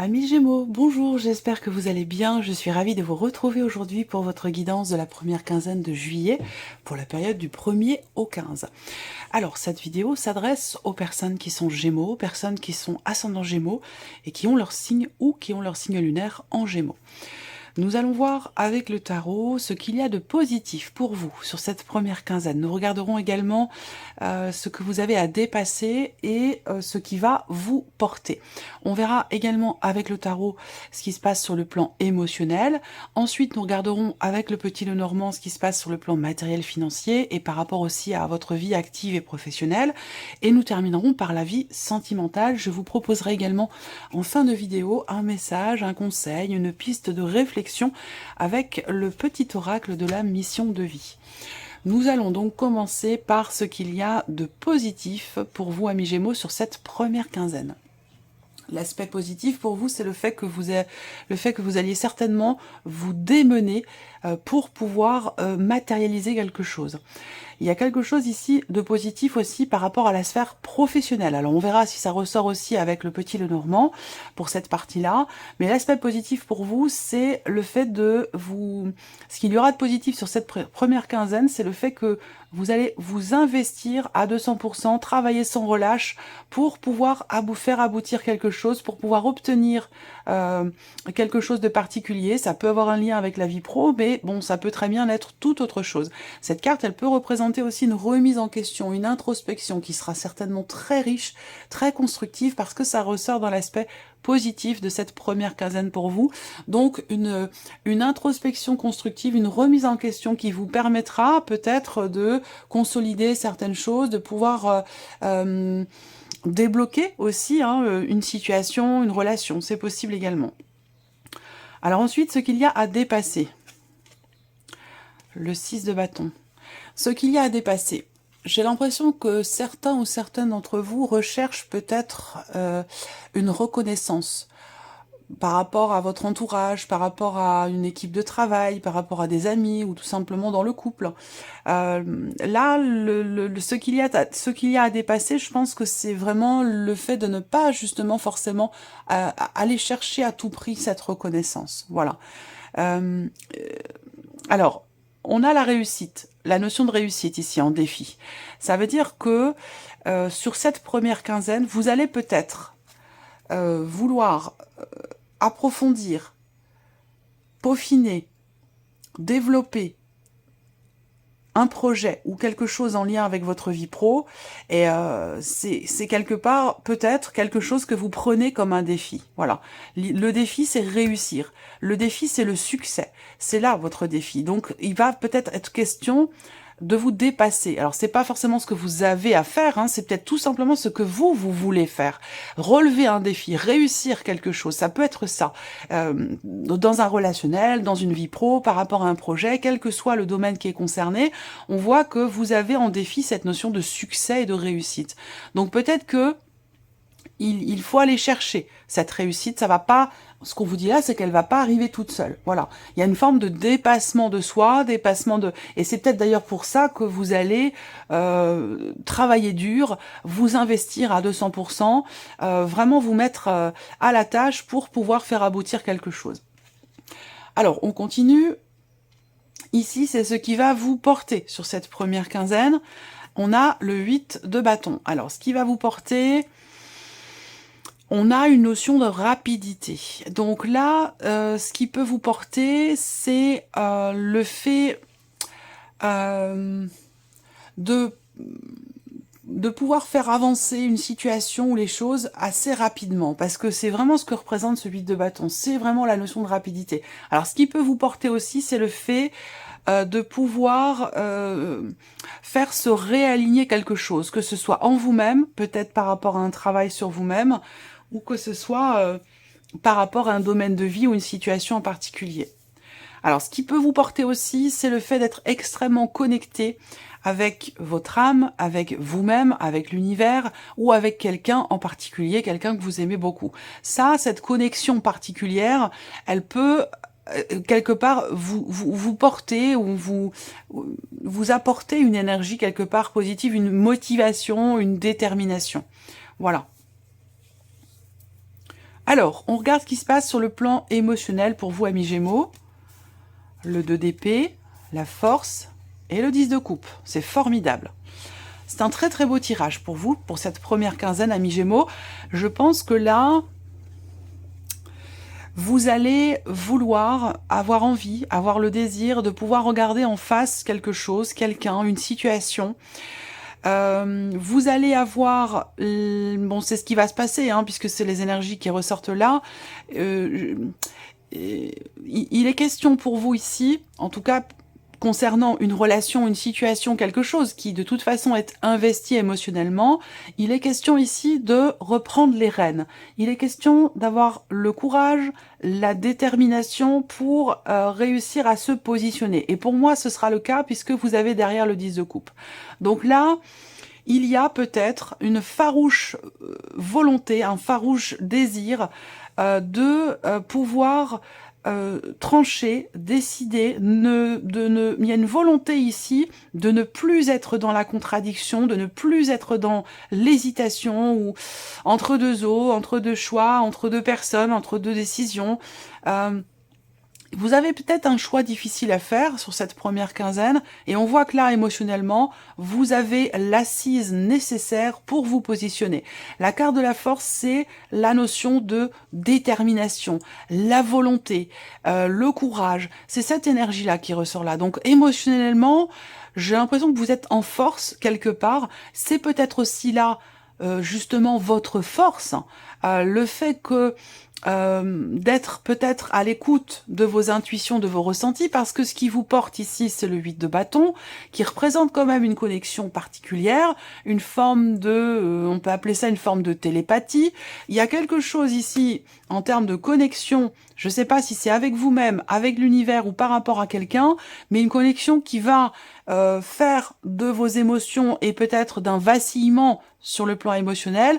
Amis Gémeaux, bonjour, j'espère que vous allez bien. Je suis ravie de vous retrouver aujourd'hui pour votre guidance de la première quinzaine de juillet, pour la période du 1er au 15. Alors, cette vidéo s'adresse aux personnes qui sont Gémeaux, aux personnes qui sont ascendants Gémeaux et qui ont leur signe ou qui ont leur signe lunaire en Gémeaux. Nous allons voir avec le tarot ce qu'il y a de positif pour vous sur cette première quinzaine. Nous regarderons également ce que vous avez à dépasser et ce qui va vous porter. On verra également avec le tarot ce qui se passe sur le plan émotionnel. Ensuite, nous regarderons avec le petit Lenormand ce qui se passe sur le plan matériel financier et par rapport aussi à votre vie active et professionnelle. Et nous terminerons par la vie sentimentale. Je vous proposerai également en fin de vidéo un message, un conseil, une piste de réflexion avec le petit oracle de la mission de vie. Nous allons donc commencer par ce qu'il y a de positif pour vous, amis Gémeaux, sur cette première quinzaine. L'aspect positif pour vous, c'est le fait que vous alliez certainement vous démener pour pouvoir matérialiser quelque chose. Il y a quelque chose ici de positif aussi par rapport à la sphère professionnelle. Alors on verra si ça ressort aussi avec le petit Lenormand pour cette partie-là. Mais l'aspect positif pour vous, c'est le fait de vous... Ce qu'il y aura de positif sur cette première quinzaine, c'est le fait que vous allez vous investir à 200%, travailler sans relâche pour pouvoir faire aboutir quelque chose, pour pouvoir obtenir quelque chose de particulier. Ça peut avoir un lien avec la vie pro, mais bon, ça peut très bien être tout autre chose. Cette carte, elle peut représenter aussi une remise en question, une introspection qui sera certainement très riche, très constructive, parce que ça ressort dans l'aspect positif de cette première quinzaine pour vous. Donc une introspection constructive, une remise en question qui vous permettra peut-être de consolider certaines choses, de pouvoir débloquer aussi une situation, une relation. C'est possible également. Alors ensuite, ce qu'il y a à dépasser. Le 6 de bâton. Ce qu'il y a à dépasser. J'ai l'impression que certains ou certaines d'entre vous recherchent peut-être une reconnaissance par rapport à votre entourage, par rapport à une équipe de travail, par rapport à des amis ou tout simplement dans le couple. Là, ce qu'il y a à dépasser, je pense que c'est vraiment le fait de ne pas justement forcément aller chercher à tout prix cette reconnaissance. Voilà. Alors, on a la réussite, la notion de réussite ici en défi. Ça veut dire que sur cette première quinzaine, vous allez peut-être vouloir approfondir, peaufiner, développer un projet ou quelque chose en lien avec votre vie pro, et c'est quelque part peut-être quelque chose que vous prenez comme un défi. Voilà. Le défi, c'est réussir. Le défi, c'est le succès. C'est là votre défi. Donc, il va peut-être être question de vous dépasser. Alors, c'est pas forcément ce que vous avez à faire, hein, c'est peut-être tout simplement ce que vous voulez faire. Relever un défi, réussir quelque chose, ça peut être ça. Dans un relationnel, dans une vie pro, par rapport à un projet, quel que soit le domaine qui est concerné, on voit que vous avez en défi cette notion de succès et de réussite. Donc peut-être que il faut aller chercher cette réussite. Ça va pas. Ce qu'on vous dit là, c'est qu'elle va pas arriver toute seule. Voilà. Il y a une forme de dépassement de soi, et c'est peut-être d'ailleurs pour ça que vous allez travailler dur, vous investir à 200%, vraiment vous mettre à la tâche pour pouvoir faire aboutir quelque chose. Alors, on continue. Ici, c'est ce qui va vous porter sur cette première quinzaine. On a le 8 de bâton. Alors, ce qui va vous porter... On a une notion de rapidité. Donc là, ce qui peut vous porter, c'est le fait de pouvoir faire avancer une situation ou les choses assez rapidement. Parce que c'est vraiment ce que représente ce 8 de bâton. C'est vraiment la notion de rapidité. Alors, ce qui peut vous porter aussi, c'est le fait de pouvoir faire se réaligner quelque chose, que ce soit en vous-même, peut-être par rapport à un travail sur vous-même, ou que ce soit par rapport à un domaine de vie ou une situation en particulier. Alors, ce qui peut vous porter aussi, c'est le fait d'être extrêmement connecté avec votre âme, avec vous-même, avec l'univers, ou avec quelqu'un en particulier, quelqu'un que vous aimez beaucoup. Ça, cette connexion particulière, elle peut quelque part vous porter ou vous apporter une énergie quelque part positive, une motivation, une détermination. Voilà. Alors, on regarde ce qui se passe sur le plan émotionnel pour vous, amis Gémeaux. Le 2 d'épée, la force et le 10 de coupe. C'est formidable. C'est un très très beau tirage pour vous, pour cette première quinzaine, amis Gémeaux. Je pense que là, vous allez vouloir, avoir envie, avoir le désir de pouvoir regarder en face quelque chose, quelqu'un, une situation. Vous allez avoir, bon, c'est ce qui va se passer, hein, puisque c'est les énergies qui ressortent là. Il est question pour vous ici, en tout cas concernant une relation, une situation, quelque chose qui de toute façon est investi émotionnellement, il est question ici de reprendre les rênes. Il est question d'avoir le courage, la détermination pour réussir à se positionner. Et pour moi, ce sera le cas puisque vous avez derrière le 10 de coupe. Donc là, il y a peut-être une farouche volonté, un farouche désir de pouvoir trancher, décider, il y a une volonté ici de ne plus être dans la contradiction, de ne plus être dans l'hésitation ou entre deux eaux, entre deux choix, entre deux personnes, entre deux décisions. Vous avez peut-être un choix difficile à faire sur cette première quinzaine et on voit que là, émotionnellement, vous avez l'assise nécessaire pour vous positionner. La carte de la force, c'est la notion de détermination, la volonté, le courage. C'est cette énergie-là qui ressort là. Donc émotionnellement, j'ai l'impression que vous êtes en force quelque part. C'est peut-être aussi là, justement, votre force. Le fait que d'être peut-être à l'écoute de vos intuitions, de vos ressentis, parce que ce qui vous porte ici, c'est le 8 de bâton, qui représente quand même une connexion particulière, une forme de, on peut appeler ça une forme de télépathie. Il y a quelque chose ici, en termes de connexion, je ne sais pas si c'est avec vous-même, avec l'univers ou par rapport à quelqu'un, mais une connexion qui va faire de vos émotions et peut-être d'un vacillement sur le plan émotionnel,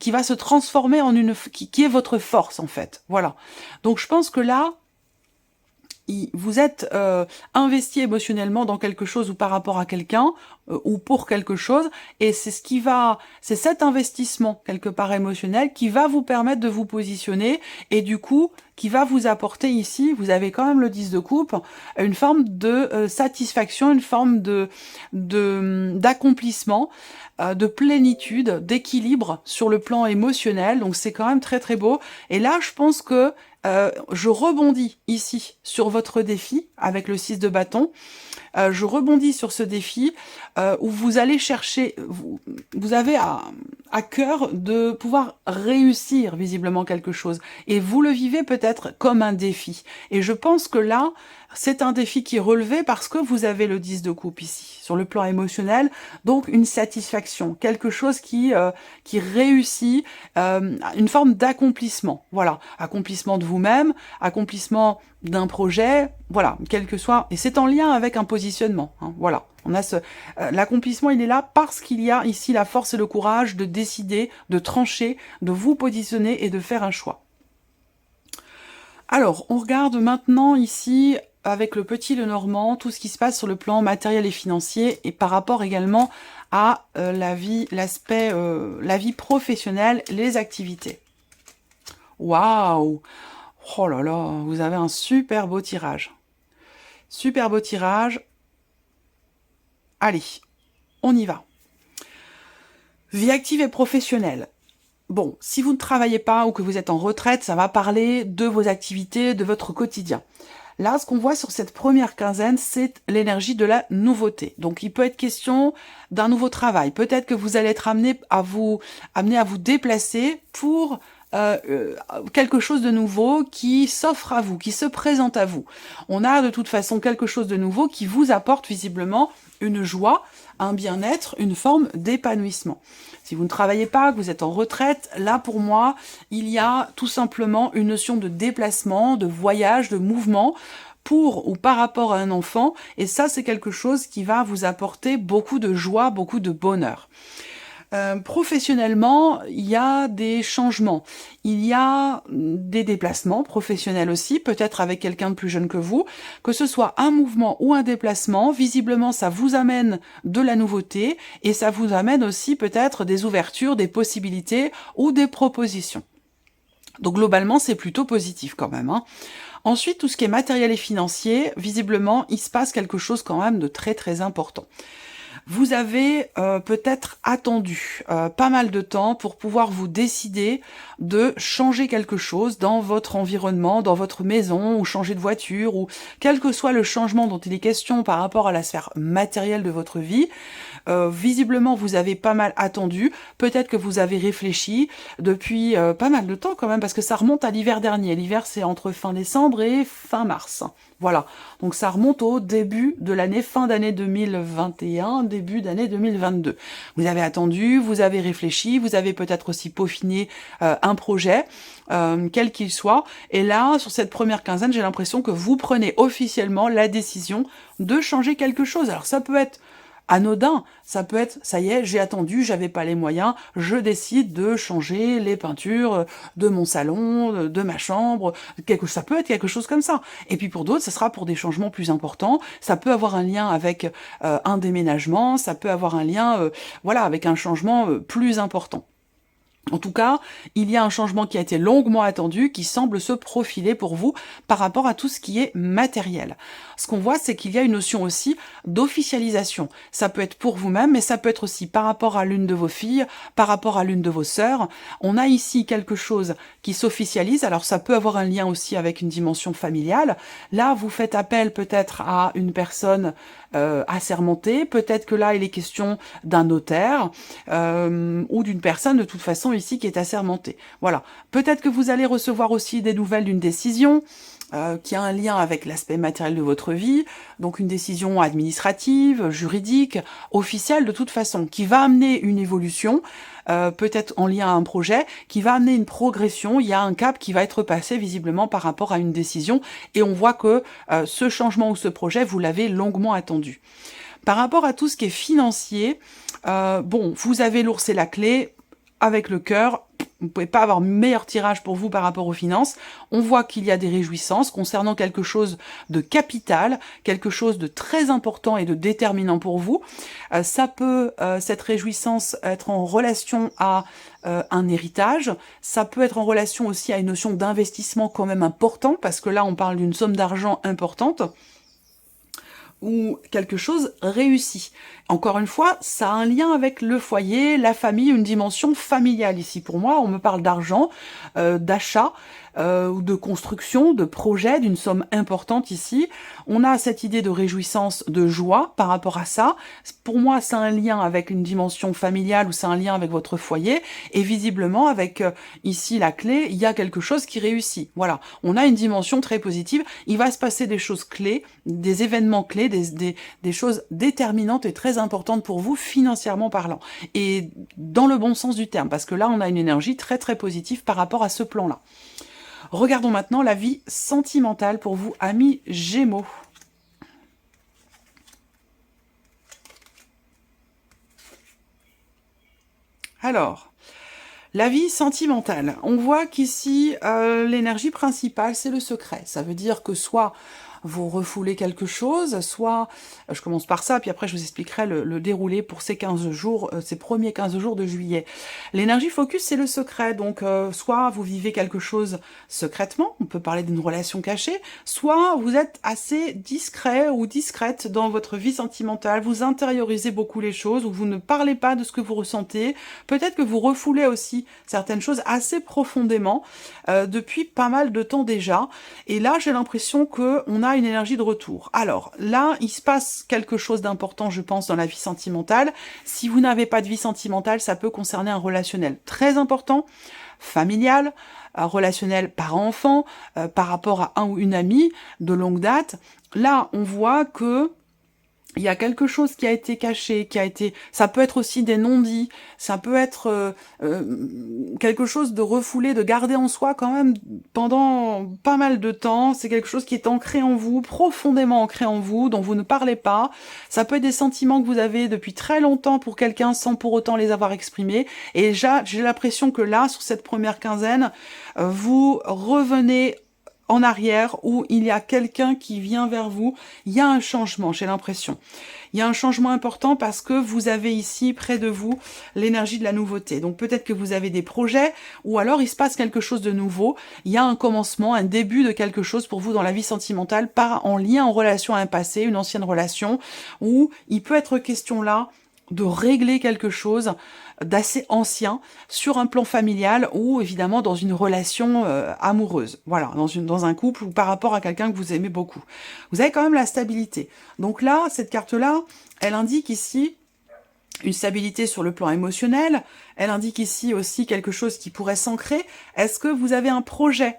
qui va se transformer en une, qui est votre force en fait. Voilà. Donc je pense que là, vous êtes investi émotionnellement dans quelque chose ou par rapport à quelqu'un ou pour quelque chose, et c'est ce qui va, c'est cet investissement quelque part émotionnel qui va vous permettre de vous positionner et du coup qui va vous apporter ici, vous avez quand même le 10 de coupe, une forme de satisfaction, une forme d'accomplissement, de plénitude, d'équilibre sur le plan émotionnel. Donc c'est quand même très très beau. Et là, je pense que je rebondis ici sur votre défi avec le 6 de bâton. Je rebondis sur ce défi où vous allez chercher, vous avez à cœur de pouvoir réussir visiblement quelque chose. Et vous le vivez peut-être comme un défi. Et je pense que là, c'est un défi qui est relevé parce que vous avez le 10 de coupe ici, sur le plan émotionnel. Donc une satisfaction, quelque chose qui réussit, une forme d'accomplissement. Voilà, accomplissement de vous-même, accomplissement d'un projet, voilà, quel que soit. Et c'est en lien avec un positionnement. Hein, voilà. On a l'accomplissement, il est là parce qu'il y a ici la force et le courage de décider, de trancher, de vous positionner et de faire un choix. Alors, on regarde maintenant ici, avec le petit Lenormand, tout ce qui se passe sur le plan matériel et financier et par rapport également à la vie, l'aspect, la vie professionnelle, les activités. Waouh! Oh là là, vous avez un super beau tirage. Super beau tirage. Allez, on y va. Vie active et professionnelle. Bon, si vous ne travaillez pas ou que vous êtes en retraite, ça va parler de vos activités, de votre quotidien. Là, ce qu'on voit sur cette première quinzaine, c'est l'énergie de la nouveauté. Donc, il peut être question d'un nouveau travail. Peut-être que vous allez être amené à vous déplacer pour quelque chose de nouveau qui s'offre à vous, qui se présente à vous. On a de toute façon quelque chose de nouveau qui vous apporte visiblement une joie, un bien-être, une forme d'épanouissement. Si vous ne travaillez pas, que vous êtes en retraite, là pour moi, il y a tout simplement une notion de déplacement, de voyage, de mouvement pour ou par rapport à un enfant, et ça c'est quelque chose qui va vous apporter beaucoup de joie, beaucoup de bonheur. Professionnellement, il y a des changements, il y a des déplacements professionnels aussi, peut-être avec quelqu'un de plus jeune que ce soit un mouvement ou un déplacement, visiblement ça vous amène de la nouveauté et ça vous amène aussi peut-être des ouvertures, des possibilités ou des propositions. Donc globalement, c'est plutôt positif quand même, hein. Ensuite, tout ce qui est matériel et financier, visiblement, il se passe quelque chose quand même de très très important. Vous avez peut-être attendu pas mal de temps pour pouvoir vous décider de changer quelque chose dans votre environnement, dans votre maison, ou changer de voiture, ou quel que soit le changement dont il est question par rapport à la sphère matérielle de votre vie. Visiblement, vous avez pas mal attendu. Peut-être que vous avez réfléchi depuis pas mal de temps quand même, parce que ça remonte à l'hiver dernier. L'hiver, c'est entre fin décembre et fin mars. Voilà, donc ça remonte au début de l'année, fin d'année 2021, début d'année 2022. Vous avez attendu, vous avez réfléchi, vous avez peut-être aussi peaufiné un projet, quel qu'il soit. Et là, sur cette première quinzaine, j'ai l'impression que vous prenez officiellement la décision de changer quelque chose. Alors ça peut être anodin, ça peut être, ça y est, j'ai attendu, j'avais pas les moyens, je décide de changer les peintures de mon salon, de ma chambre, ça peut être quelque chose comme ça. Et puis pour d'autres, ça sera pour des changements plus importants, ça peut avoir un lien avec un déménagement, ça peut avoir un lien, voilà, avec un changement plus important. En tout cas, il y a un changement qui a été longuement attendu, qui semble se profiler pour vous par rapport à tout ce qui est matériel. Ce qu'on voit, c'est qu'il y a une notion aussi d'officialisation. Ça peut être pour vous-même, mais ça peut être aussi par rapport à l'une de vos filles, par rapport à l'une de vos sœurs. On a ici quelque chose qui s'officialise, alors ça peut avoir un lien aussi avec une dimension familiale. Là, vous faites appel peut-être à une personne assermentée, peut-être que là, il est question d'un notaire ou d'une personne de toute façon ici qui est assermentée. Voilà. Peut-être que vous allez recevoir aussi des nouvelles d'une décision qui a un lien avec l'aspect matériel de votre vie, donc une décision administrative, juridique, officielle de toute façon, qui va amener une évolution, peut-être en lien à un projet, qui va amener une progression, il y a un cap qui va être passé visiblement par rapport à une décision, et on voit que ce changement ou ce projet, vous l'avez longuement attendu. Par rapport à tout ce qui est financier, bon, vous avez l'ours et la clé, avec le cœur, vous ne pouvez pas avoir meilleur tirage pour vous par rapport aux finances. On voit qu'il y a des réjouissances concernant quelque chose de capital, quelque chose de très important et de déterminant pour vous. Ça peut, cette réjouissance, être en relation à un héritage. Ça peut être en relation aussi à une notion d'investissement quand même important, parce que là, on parle d'une somme d'argent importante, ou quelque chose réussi. Encore une fois, ça a un lien avec le foyer, la famille, une dimension familiale ici. Pour moi, on me parle d'argent, d'achat, ou de construction, de projet, d'une somme importante ici. On a cette idée de réjouissance, de joie par rapport à ça. Pour moi, c'est un lien avec une dimension familiale ou c'est un lien avec votre foyer. Et visiblement, avec ici la clé, il y a quelque chose qui réussit. Voilà, on a une dimension très positive. Il va se passer des choses clés, des événements clés, des choses déterminantes et très importantes pour vous, financièrement parlant. Et dans le bon sens du terme, parce que là, on a une énergie très très positive par rapport à ce plan-là. Regardons maintenant la vie sentimentale pour vous, amis Gémeaux. Alors, la vie sentimentale. On voit qu'ici, l'énergie principale, c'est le secret. Ça veut dire que soit vous refoulez quelque chose, soit, je commence par ça, puis après je vous expliquerai le déroulé pour ces 15 jours, ces premiers 15 jours de juillet. L'énergie focus, c'est le secret, donc soit vous vivez quelque chose secrètement, on peut parler d'une relation cachée, soit vous êtes assez discret ou discrète dans votre vie sentimentale, vous intériorisez beaucoup les choses, ou vous ne parlez pas de ce que vous ressentez, peut-être que vous refoulez aussi certaines choses assez profondément, depuis pas mal de temps déjà, et là j'ai l'impression qu'on a une énergie de retour. Alors là, il se passe quelque chose d'important, je pense, dans la vie sentimentale. Si vous n'avez pas de vie sentimentale, ça peut concerner un relationnel très important, familial, relationnel parent-enfant, par rapport à un ou une amie de longue date. Là, on voit que il y a quelque chose qui a été caché, ça peut être aussi des non-dits, ça peut être quelque chose de refoulé, de garder en soi quand même pendant pas mal de temps. C'est quelque chose qui est ancré en vous, profondément ancré en vous, dont vous ne parlez pas. Ça peut être des sentiments que vous avez depuis très longtemps pour quelqu'un sans pour autant les avoir exprimés. Et j'ai l'impression que là, sur cette première quinzaine, vous revenez en arrière où il y a quelqu'un qui vient vers vous. Il y a un changement, j'ai l'impression. Il y a un changement important parce que vous avez ici, près de vous, l'énergie de la nouveauté. Donc peut-être que vous avez des projets ou alors il se passe quelque chose de nouveau. Il y a un commencement, un début de quelque chose pour vous dans la vie sentimentale, en lien, en relation à un passé, une ancienne relation, où il peut être question là de régler quelque chose d'assez ancien sur un plan familial ou évidemment dans une relation amoureuse, voilà, dans un couple ou par rapport à quelqu'un que vous aimez beaucoup. Vous avez quand même la stabilité. Donc là, cette carte-là, elle indique ici une stabilité sur le plan émotionnel, elle indique ici aussi quelque chose qui pourrait s'ancrer. Est-ce que vous avez un projet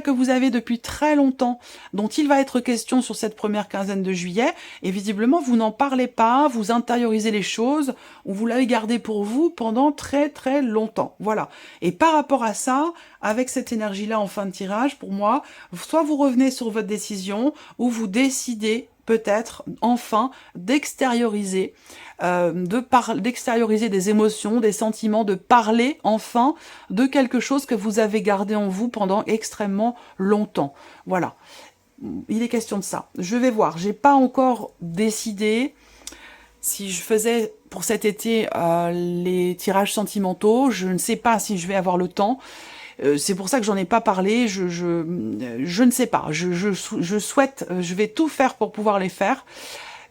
que vous avez depuis très longtemps, dont il va être question sur cette première quinzaine de juillet, et visiblement vous n'en parlez pas, vous intériorisez les choses, ou vous l'avez gardé pour vous pendant très très longtemps. Voilà. Et par rapport à ça, avec cette énergie-là en fin de tirage, pour moi, soit vous revenez sur votre décision, ou vous décidez peut-être enfin d'extérioriser, d'extérioriser des émotions, des sentiments, de parler enfin de quelque chose que vous avez gardé en vous pendant extrêmement longtemps. Voilà, il est question de ça. Je vais voir, j'ai pas encore décidé si je faisais pour cet été les tirages sentimentaux. Je ne sais pas si je vais avoir le temps. C'est pour ça que j'en ai pas parlé, je ne sais pas, je souhaite, je vais tout faire pour pouvoir les faire,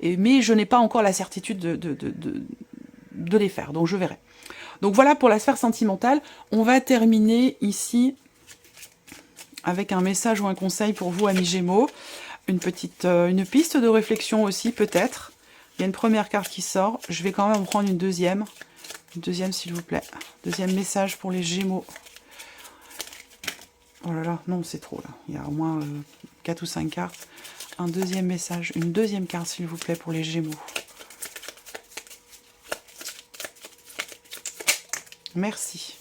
mais je n'ai pas encore la certitude de les faire, donc je verrai. Donc voilà pour la sphère sentimentale. On va terminer ici avec un message ou un conseil pour vous, amis Gémeaux, une piste de réflexion aussi peut-être. Il y a une première carte qui sort, je vais quand même en prendre une deuxième s'il vous plaît, deuxième message pour les Gémeaux. Oh là là, non, c'est trop, là. Il y a au moins 4 ou 5 cartes. Un deuxième message, une deuxième carte, s'il vous plaît, pour les Gémeaux. Merci.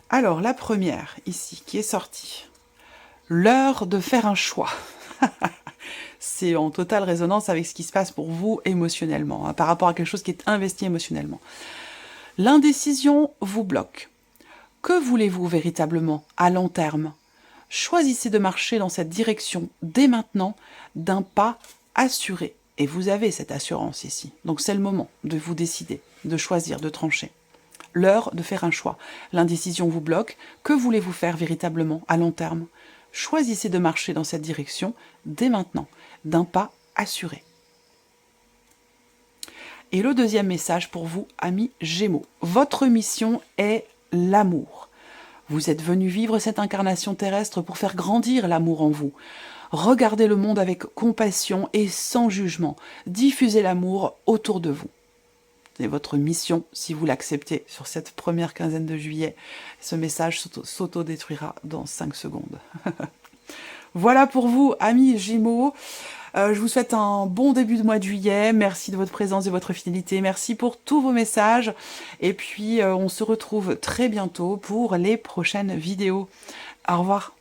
Alors, la première, ici, qui est sortie. L'heure de faire un choix. C'est en totale résonance avec ce qui se passe pour vous émotionnellement, hein, par rapport à quelque chose qui est investi émotionnellement. L'indécision vous bloque. Que voulez-vous véritablement à long terme? Choisissez de marcher dans cette direction dès maintenant d'un pas assuré. Et vous avez cette assurance ici. Donc c'est le moment de vous décider, de choisir, de trancher. L'heure de faire un choix. L'indécision vous bloque. Que voulez-vous faire véritablement à long terme? Choisissez de marcher dans cette direction dès maintenant d'un pas assuré. Et le deuxième message pour vous, amis Gémeaux. Votre mission est l'amour. Vous êtes venu vivre cette incarnation terrestre pour faire grandir l'amour en vous. Regardez le monde avec compassion et sans jugement. Diffusez l'amour autour de vous. C'est votre mission si vous l'acceptez sur cette première quinzaine de juillet. Ce message s'auto-détruira dans 5 secondes. Voilà pour vous, amis Gémeaux. Je vous souhaite un bon début de mois de juillet. Merci de votre présence et de votre fidélité. Merci pour tous vos messages. Et puis, on se retrouve très bientôt pour les prochaines vidéos. Au revoir.